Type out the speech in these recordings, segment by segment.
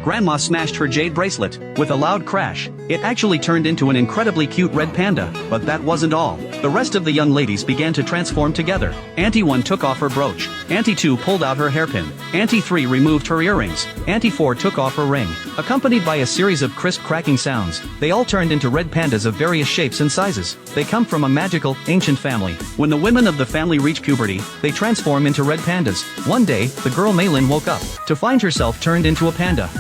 Grandma smashed her jade bracelet. With a loud crash, it actually turned into an incredibly cute red panda. But that wasn't all. The rest of the young ladies began to transform together. Auntie 1 took off her brooch. Auntie 2 pulled out her hairpin. Auntie 3 removed her earrings. Auntie 4 took off her ring. Accompanied by a series of crisp cracking sounds, they all turned into red pandas of various shapes and sizes. They come from a magical, ancient family. When the women of the family reach puberty, they transform into red pandas. One day, the girl Maylin woke up to find herself turned into a panda.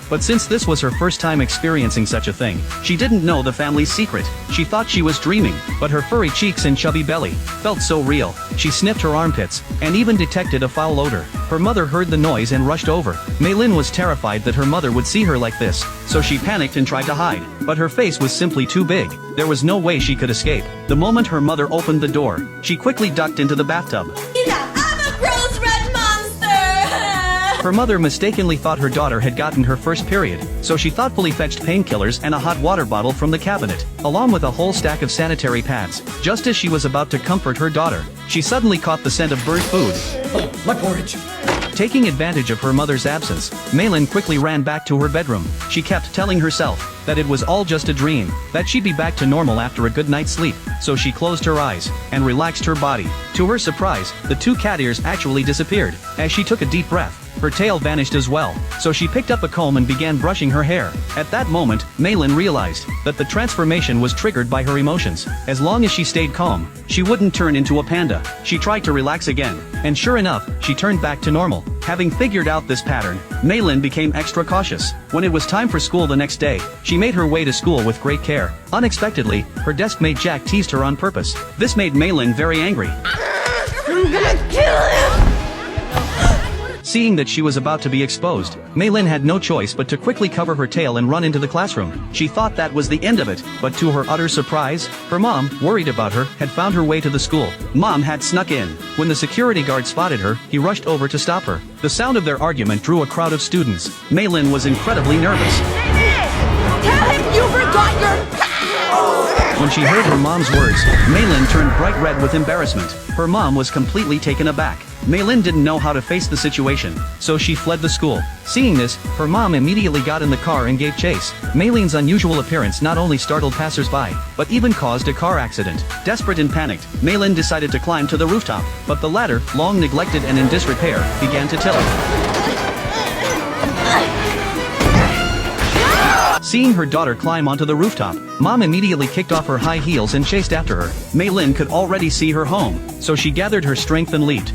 But since this was her first time experiencing such a thing, she didn't know the family's secret. She thought she was dreaming, but her furry cheeks and chubby belly felt so real. She sniffed her armpits, and even detected a foul odor. Her mother heard the noise and rushed over. Maylin was terrified that her mother would see her like this, so she panicked and tried to hide. But her face was simply too big. There was no way she could escape. The moment her mother opened the door, she quickly ducked into the bathtub. Her mother mistakenly thought her daughter had gotten her first period, so she thoughtfully fetched painkillers and a hot water bottle from the cabinet, along with a whole stack of sanitary pads. Just as she was about to comfort her daughter, she suddenly caught the scent of burnt food. Oh, my porridge! Taking advantage of her mother's absence, Maylin quickly ran back to her bedroom. She kept telling herself that it was all just a dream, that she'd be back to normal after a good night's sleep, so she closed her eyes and relaxed her body. To her surprise, the 2 cat ears actually disappeared. As she took a deep breath, her tail vanished as well, so she picked up a comb and began brushing her hair. At that moment, Maylin realized that the transformation was triggered by her emotions. As long as she stayed calm, she wouldn't turn into a panda. She tried to relax again, and sure enough, she turned back to normal. Having figured out this pattern, Maylin became extra cautious. When it was time for school the next day, she made her way to school with great care. Unexpectedly, her desk mate Jack teased her on purpose. This made Maylin very angry. I'm gonna kill him! Seeing that she was about to be exposed, Maylin had no choice but to quickly cover her tail and run into the classroom. She thought that was the end of it, but to her utter surprise, her mom, worried about her, had found her way to the school. Mom had snuck in. When the security guard spotted her, he rushed over to stop her. The sound of their argument drew a crowd of students. Maylin was incredibly nervous. Tell him you forgot your When she heard her mom's words, Maylin turned bright red with embarrassment. Her mom was completely taken aback. Maylin didn't know how to face the situation, so she fled the school. Seeing this, her mom immediately got in the car and gave chase. Maylin's unusual appearance not only startled passers-by, but even caused a car accident. Desperate and panicked, Maylin decided to climb to the rooftop, but the ladder, long neglected and in disrepair, began to tilt. Seeing her daughter climb onto the rooftop, Mom immediately kicked off her high heels and chased after her. Maylin could already see her home, so she gathered her strength and leaped.